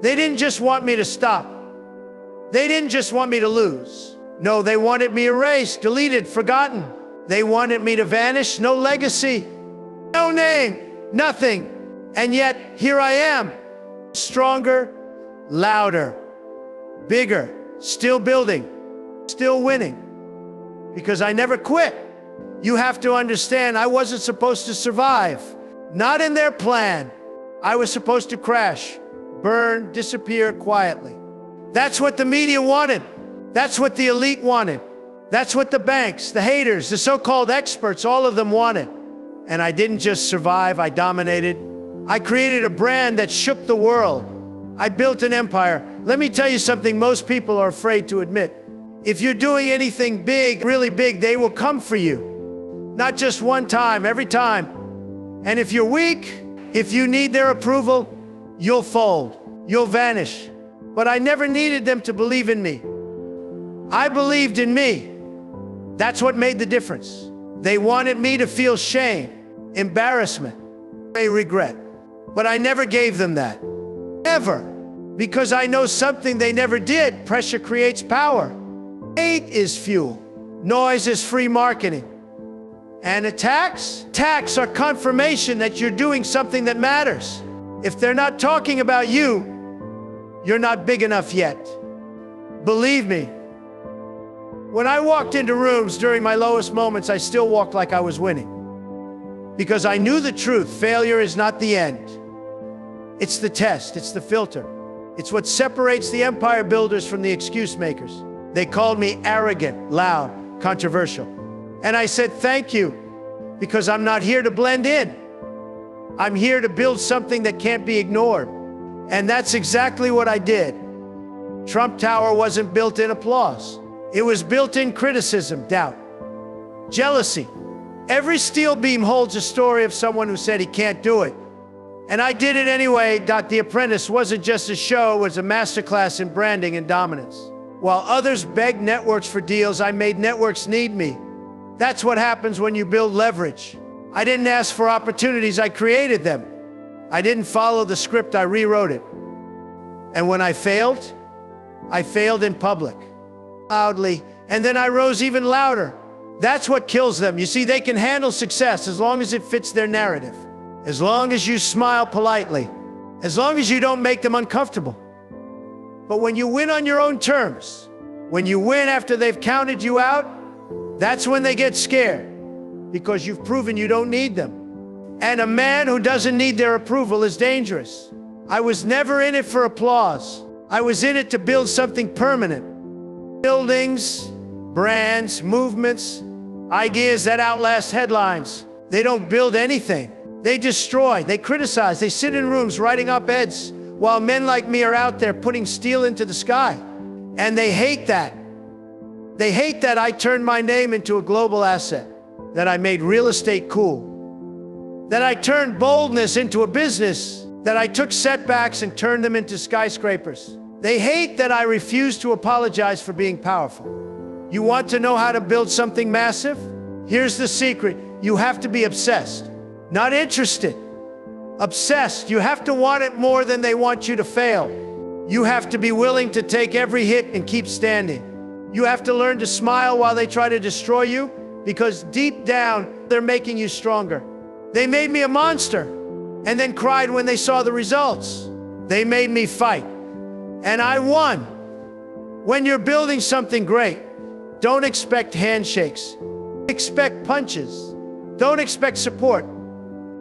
They didn't just want me to stop. They didn't just want me to lose. No, they wanted me erased, deleted, forgotten. They wanted me to vanish, no legacy, no name, nothing. And yet, here I am, stronger, louder, bigger, still building, still winning. Because I never quit. You have to understand, I wasn't supposed to survive. Not in their plan. I was supposed to crash, burn, disappear quietly. That's what the media wanted. That's what the elite wanted. That's what the banks, the haters, the so-called experts, all of them wanted. And I didn't just survive, I dominated. I created a brand that shook the world. I built an empire. Let me tell you something most people are afraid to admit. If you're doing anything big, really big, they will come for you. Not just one time, every time. And if you're weak, if you need their approval, you'll fold, you'll vanish. But I never needed them to believe in me. I believed in me. That's what made the difference. They wanted me to feel shame, embarrassment, regret. But I never gave them that. Ever. Because I know something they never did. Pressure creates power. Hate is fuel. Noise is free marketing. And attacks are confirmation that you're doing something that matters. If they're not talking about you, you're not big enough yet. Believe me. When I walked into rooms during my lowest moments, I still walked like I was winning. Because I knew the truth. Failure is not the end. It's the test. It's the filter. It's what separates the empire builders from the excuse makers. They called me arrogant, loud, controversial. And I said, thank you, because I'm not here to blend in. I'm here to build something that can't be ignored. And that's exactly what I did. Trump Tower wasn't built in applause. It was built in criticism, doubt, jealousy. Every steel beam holds a story of someone who said he can't do it. And I did it anyway. The Apprentice wasn't just a show, it was a masterclass in branding and dominance. While others begged networks for deals, I made networks need me. That's what happens when you build leverage. I didn't ask for opportunities, I created them. I didn't follow the script, I rewrote it. And when I failed in public, loudly, and then I rose even louder. That's what kills them. You see, they can handle success as long as it fits their narrative. As long as you smile politely. As long as you don't make them uncomfortable. But when you win on your own terms, when you win after they've counted you out, that's when they get scared. Because you've proven you don't need them. And a man who doesn't need their approval is dangerous. I was never in it for applause. I was in it to build something permanent. Buildings, brands, movements, ideas that outlast headlines. They don't build anything. They destroy, they criticize, they sit in rooms writing op-eds while men like me are out there putting steel into the sky. And they hate that. They hate that I turned my name into a global asset, that I made real estate cool, that I turned boldness into a business, that I took setbacks and turned them into skyscrapers. They hate that I refuse to apologize for being powerful. You want to know how to build something massive? Here's the secret. You have to be obsessed. Not interested. Obsessed. You have to want it more than they want you to fail. You have to be willing to take every hit and keep standing. You have to learn to smile while they try to destroy you, because deep down, they're making you stronger. They made me a monster and then cried when they saw the results. They made me fight. And I won. When you're building something great, don't expect handshakes. Expect punches. Don't expect support.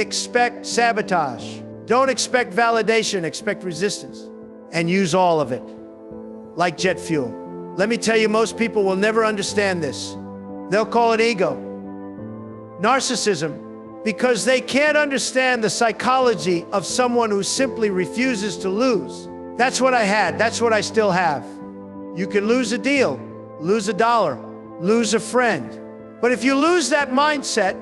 Expect sabotage. Don't expect validation, expect resistance. And use all of it. Like jet fuel. Let me tell you, most people will never understand this. They'll call it ego. Narcissism. Because they can't understand the psychology of someone who simply refuses to lose. That's what I had. That's what I still have. You can lose a deal, lose a dollar, lose a friend. But if you lose that mindset,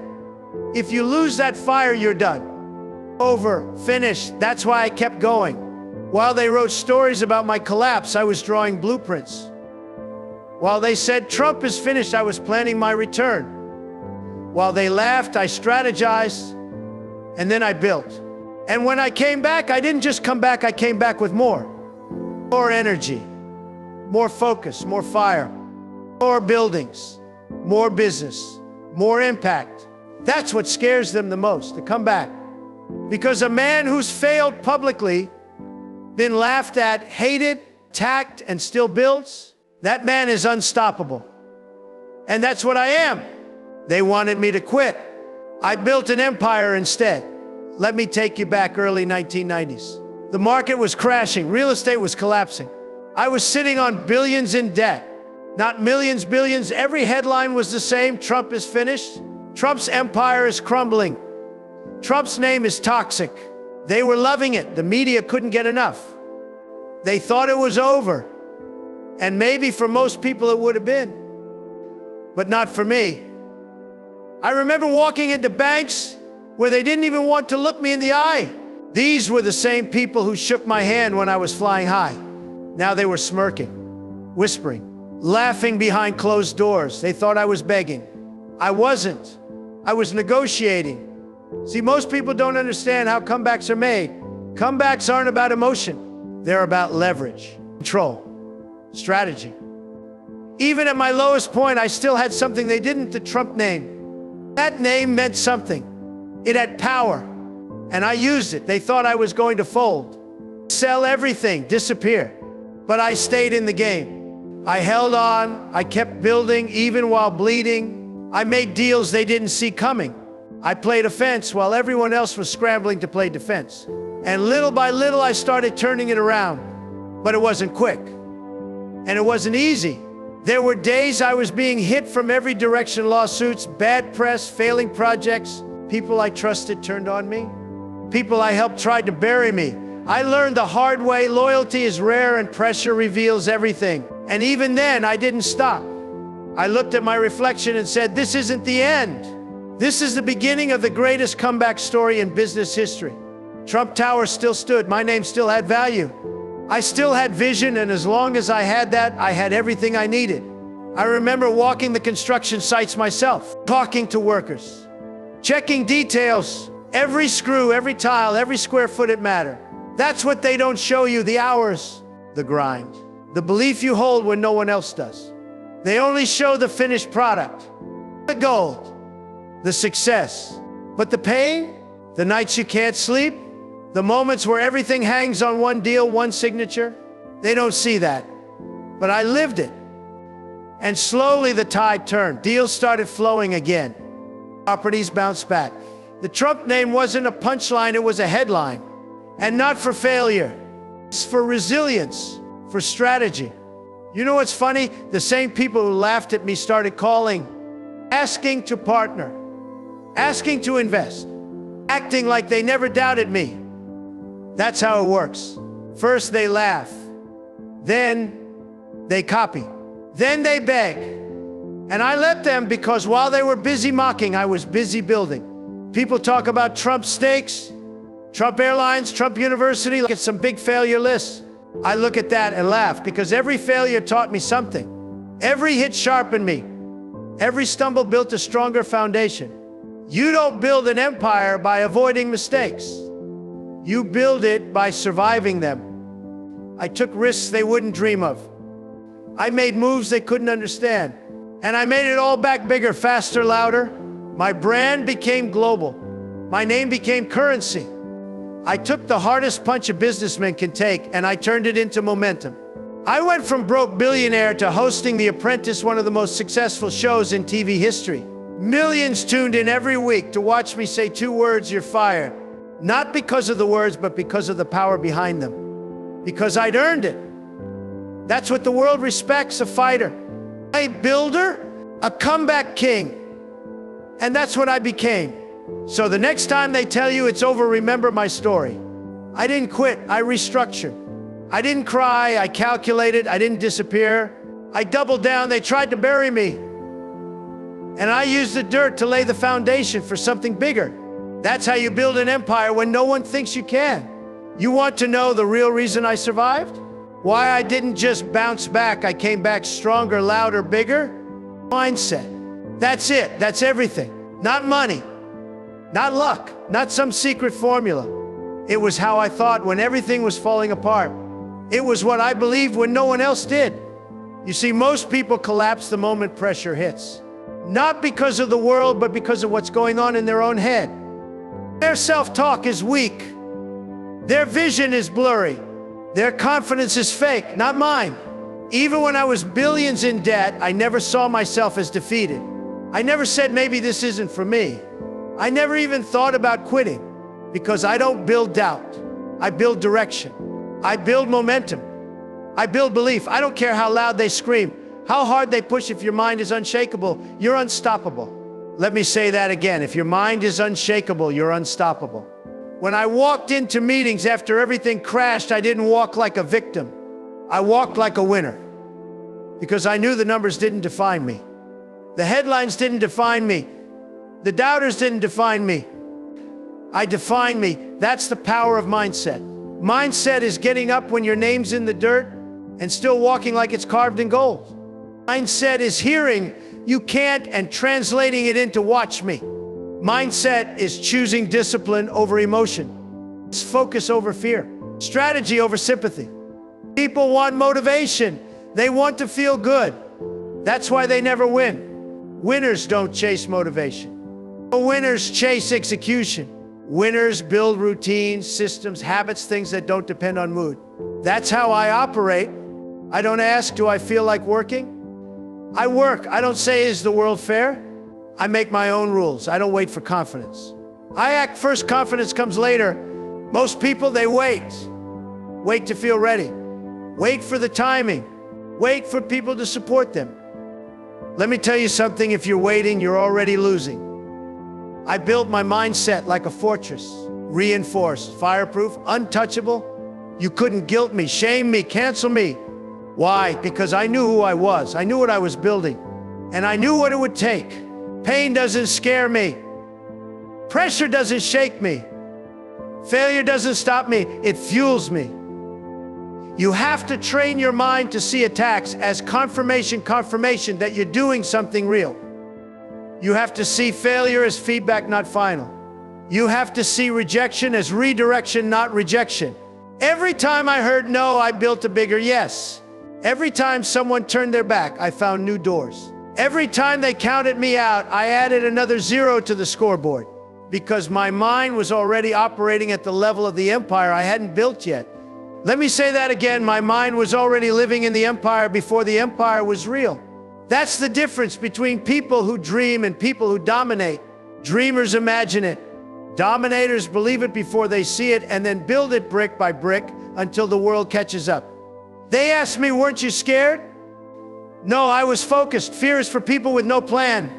if you lose that fire, you're done. Over, finished. That's why I kept going. While they wrote stories about my collapse, I was drawing blueprints. While they said Trump is finished, I was planning my return. While they laughed, I strategized, and then I built. And when I came back, I didn't just come back, I came back with more. more energy, more focus, more fire, more buildings, more business, more impact. That's what scares them the most, to come back. Because a man who's failed publicly, been laughed at, hated, attacked, and still builds, that man is unstoppable. And that's what I am. They wanted me to quit. I built an empire instead. Let me take you back early 1990s. The market was crashing. Real estate was collapsing. I was sitting on billions in debt. Not millions, billions. Every headline was the same. Trump is finished. Trump's empire is crumbling. Trump's name is toxic. They were loving it. The media couldn't get enough. They thought it was over. And maybe for most people it would have been. But not for me. I remember walking into banks where they didn't even want to look me in the eye. These were the same people who shook my hand when I was flying high. Now they were smirking, whispering, laughing behind closed doors. They thought I was begging. I wasn't. I was negotiating. See, most people don't understand how comebacks are made. Comebacks aren't about emotion. They're about leverage, control, strategy. Even at my lowest point, I still had something they didn't, the Trump name. That name meant something. It had power, and I used it. They thought I was going to fold, sell everything, disappear. But I stayed in the game. I held on. I kept building even while bleeding. I made deals they didn't see coming. I played offense while everyone else was scrambling to play defense. And little by little, I started turning it around. But it wasn't quick. And it wasn't easy. There were days I was being hit from every direction: lawsuits, bad press, failing projects. People I trusted turned on me. People I helped tried to bury me. I learned the hard way: loyalty is rare and pressure reveals everything. And even then, I didn't stop. I looked at my reflection and said, this isn't the end. This is the beginning of the greatest comeback story in business history. Trump Tower still stood. My name still had value. I still had vision, and as long as I had that, I had everything I needed. I remember walking the construction sites myself, talking to workers, checking details, every screw, every tile, every square foot it mattered. That's what they don't show you: the hours, the grind, the belief you hold when no one else does. They only show the finished product, the gold, the success. But the pain, the nights you can't sleep, the moments where everything hangs on one deal, one signature, they don't see that. But I lived it. And slowly the tide turned. Deals started flowing again. Properties bounced back. The Trump name wasn't a punchline, it was a headline. And not for failure. It's for resilience, for strategy. You know what's funny? The same people who laughed at me started calling, asking to partner, asking to invest, acting like they never doubted me. That's how it works. First they laugh, then they copy, then they beg. And I let them, because while they were busy mocking, I was busy building. People talk about Trump steaks, Trump Airlines, Trump University, like it's some big failure list. I look at that and laugh, because every failure taught me something. Every hit sharpened me. Every stumble built a stronger foundation. You don't build an empire by avoiding mistakes. You build it by surviving them. I took risks they wouldn't dream of. I made moves they couldn't understand. And I made it all back bigger, faster, louder. My brand became global. My name became currency. I took the hardest punch a businessman can take, and I turned it into momentum. I went from broke billionaire to hosting The Apprentice, one of the most successful shows in TV history. Millions tuned in every week to watch me say 2 words: you're fired. Not because of the words, but because of the power behind them. Because I'd earned it. That's what the world respects: a fighter, a builder, a comeback king. And that's what I became. So the next time they tell you it's over, remember my story. I didn't quit, I restructured. I didn't cry, I calculated, I didn't disappear. I doubled down. They tried to bury me. And I used the dirt to lay the foundation for something bigger. That's how you build an empire when no one thinks you can. You want to know the real reason I survived? Why I didn't just bounce back, I came back stronger, louder, bigger? Mindset. That's it, that's everything. Not money, not luck, not some secret formula. It was how I thought when everything was falling apart. It was what I believed when no one else did. You see, most people collapse the moment pressure hits. Not because of the world, but because of what's going on in their own head. Their self-talk is weak. Their vision is blurry. Their confidence is fake, not mine. Even when I was billions in debt, I never saw myself as defeated. I never said, maybe this isn't for me. I never even thought about quitting, because I don't build doubt. I build direction. I build momentum. I build belief. I don't care how loud they scream, how hard they push. If your mind is unshakable, you're unstoppable. Let me say that again. If your mind is unshakable, you're unstoppable. When I walked into meetings after everything crashed, I didn't walk like a victim. I walked like a winner, because I knew the numbers didn't define me. The headlines didn't define me. The doubters didn't define me. I defined me. That's the power of mindset. Mindset is getting up when your name's in the dirt and still walking like it's carved in gold. Mindset is hearing you can't and translating it into watch me. Mindset is choosing discipline over emotion. It's focus over fear. Strategy over sympathy. People want motivation. They want to feel good. That's why they never win. Winners don't chase motivation. Winners chase execution. Winners build routines, systems, habits, things that don't depend on mood. That's how I operate. I don't ask, do I feel like working? I work. I don't say, is the world fair? I make my own rules. I don't wait for confidence. I act first, confidence comes later. Most people, they wait. Wait to feel ready. Wait for the timing. Wait for people to support them. Let me tell you something, if you're waiting, you're already losing. I built my mindset like a fortress, reinforced, fireproof, untouchable. You couldn't guilt me, shame me, cancel me. Why? Because I knew who I was. I knew what I was building, and I knew what it would take. Pain doesn't scare me. Pressure doesn't shake me. Failure doesn't stop me. It fuels me. You have to train your mind to see attacks as confirmation that you're doing something real. You have to see failure as feedback, not final. You have to see rejection as redirection, not rejection. Every time I heard no, I built a bigger yes. Every time someone turned their back, I found new doors. Every time they counted me out, I added another zero to the scoreboard, because my mind was already operating at the level of the empire I hadn't built yet. Let me say that again. My mind was already living in the empire before the empire was real. That's the difference between people who dream and people who dominate. Dreamers imagine it. Dominators believe it before they see it and then build it brick by brick until the world catches up. They asked me, weren't you scared? No, I was focused. Fear is for people with no plan.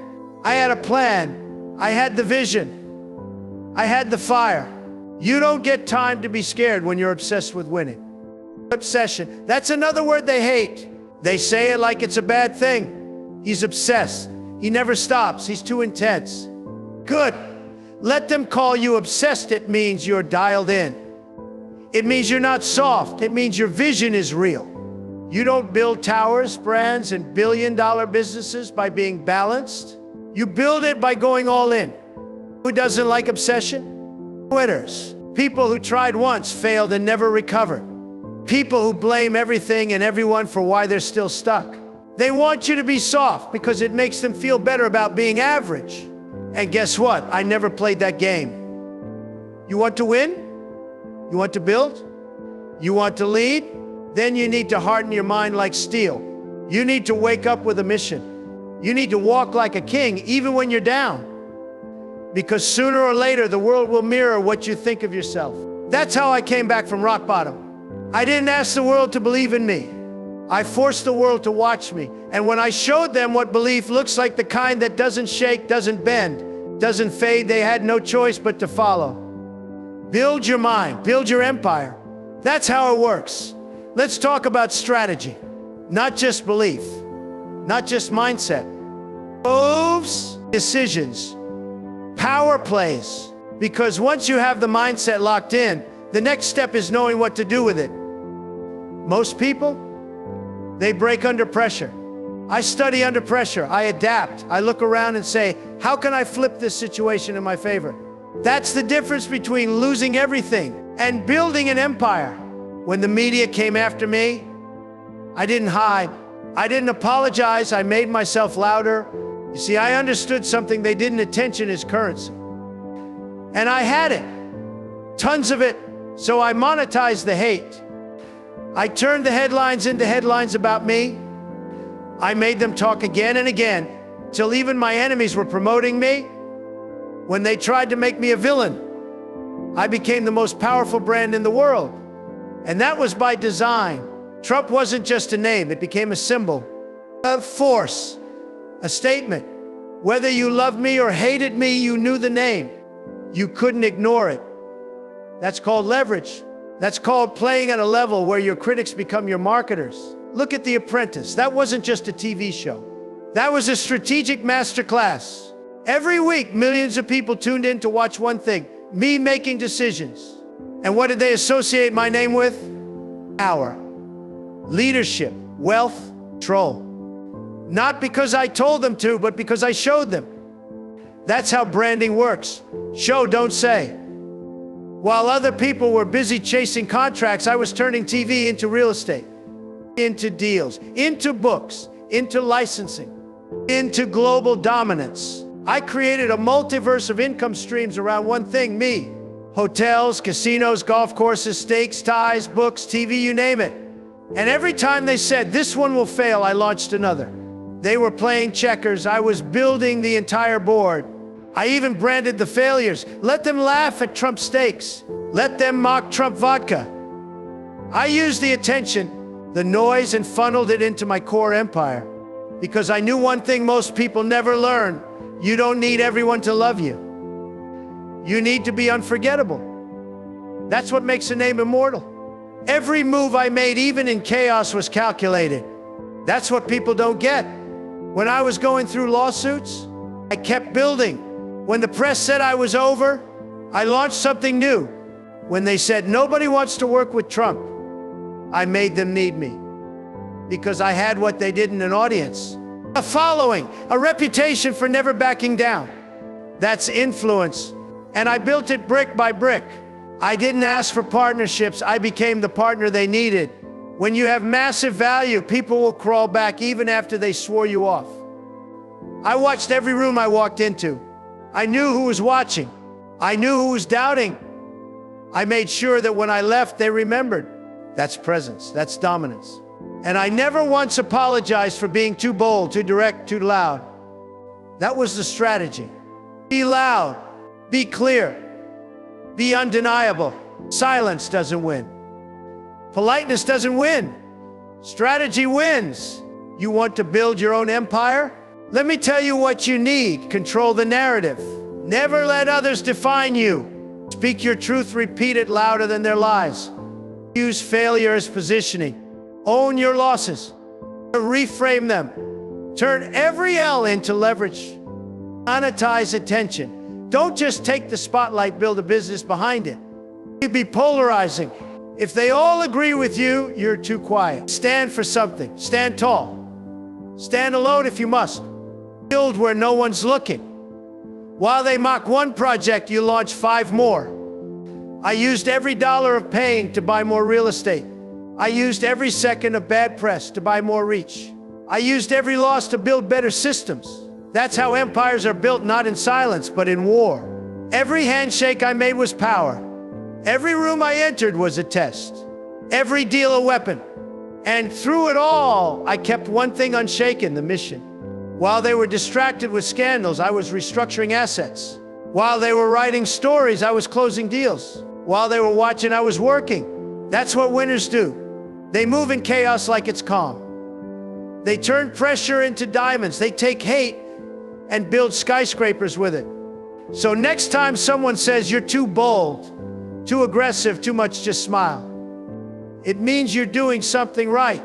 I had a plan. I had the vision. I had the fire. You don't get time to be scared when you're obsessed with winning. Obsession, that's another word they hate. They say it like it's a bad thing. He's obsessed. He never stops. He's too intense. Good. Let them call you obsessed. It means you're dialed in. It means you're not soft. It means your vision is real. You don't build towers, brands, and billion-dollar businesses by being balanced. You build it by going all in. Who doesn't like obsession? Quitters. People who tried once, failed, and never recovered. People who blame everything and everyone for why they're still stuck. They want you to be soft because it makes them feel better about being average. And guess what? I never played that game. You want to win? You want to build? You want to lead? Then you need to harden your mind like steel. You need to wake up with a mission. You need to walk like a king even when you're down. Because sooner or later, the world will mirror what you think of yourself. That's how I came back from rock bottom. I didn't ask the world to believe in me. I forced the world to watch me. And when I showed them what belief looks like, the kind that doesn't shake, doesn't bend, doesn't fade, they had no choice but to follow. Build your mind, build your empire. That's how it works. Let's talk about strategy, not just belief, not just mindset. Moves, decisions, power plays. Because once you have the mindset locked in, the next step is knowing what to do with it. Most people, they break under pressure. I study under pressure. I adapt. I look around and say, how can I flip this situation in my favor? That's the difference between losing everything and building an empire. When the media came after me, I didn't hide. I didn't apologize. I made myself louder. You see, I understood something they didn't. Attention is currency. And I had it. Tons of it. So I monetized the hate. I turned the headlines into headlines about me. I made them talk again and again, till even my enemies were promoting me. When they tried to make me a villain, I became the most powerful brand in the world. And that was by design. Trump wasn't just a name, it became a symbol of force, a statement. Whether you loved me or hated me, you knew the name. You couldn't ignore it. That's called leverage. That's called playing at a level where your critics become your marketers. Look at The Apprentice. That wasn't just a TV show. That was a strategic masterclass. Every week, millions of people tuned in to watch one thing, me making decisions. And what did they associate my name with? Power, leadership, wealth, control. Not because I told them to, but because I showed them. That's how branding works. Show, don't say. While other people were busy chasing contracts, I was turning TV into real estate, into deals, into books, into licensing, into global dominance. I created a multiverse of income streams around one thing, me. Hotels, casinos, golf courses, steaks, ties, books, TV, you name it. And every time they said, this one will fail, I launched another. They were playing checkers. I was building the entire board. I even branded the failures. Let them laugh at Trump steaks. Let them mock Trump vodka. I used the attention, the noise, and funneled it into my core empire. Because I knew one thing most people never learn. You don't need everyone to love you. You need to be unforgettable. That's what makes a name immortal. Every move I made, even in chaos, was calculated. That's what people don't get. When I was going through lawsuits, I kept building. When the press said I was over, I launched something new. When they said nobody wants to work with Trump, I made them need me. Because I had what they didn't, an audience, a following, a reputation for never backing down. That's influence. And I built it brick by brick. I didn't ask for partnerships. I became the partner they needed. When you have massive value, people will crawl back even after they swore you off. I watched every room I walked into. I knew who was watching. I knew who was doubting. I made sure that when I left, they remembered. That's presence. That's dominance. And I never once apologized for being too bold, too direct, too loud. That was the strategy. Be loud. Be clear. Be undeniable. Silence doesn't win. Politeness doesn't win. Strategy wins. You want to build your own empire? Let me tell you what you need. Control the narrative. Never let others define you. Speak your truth, repeat it louder than their lies. Use failure as positioning. Own your losses. Reframe them. Turn every L into leverage. Monetize attention. Don't just take the spotlight, build a business behind it. You'd be polarizing. If they all agree with you, you're too quiet. Stand for something. Stand tall. Stand alone if you must. Build where no one's looking. While they mock one project, you launch 5 more. I used every dollar of pain to buy more real estate. I used every second of bad press to buy more reach. I used every loss to build better systems. That's how empires are built, not in silence, but in war. Every handshake I made was power. Every room I entered was a test. Every deal a weapon. And through it all, I kept one thing unshaken, the mission. While they were distracted with scandals, I was restructuring assets. While they were writing stories, I was closing deals. While they were watching, I was working. That's what winners do. They move in chaos like it's calm. They turn pressure into diamonds. They take hate and build skyscrapers with it. So next time someone says you're too bold, too aggressive, too much, just smile. It means you're doing something right.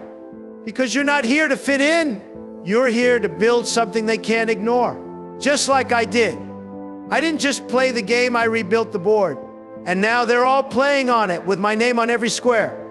Because you're not here to fit in. You're here to build something they can't ignore. Just like I did. I didn't just play the game, I rebuilt the board. And now they're all playing on it with my name on every square.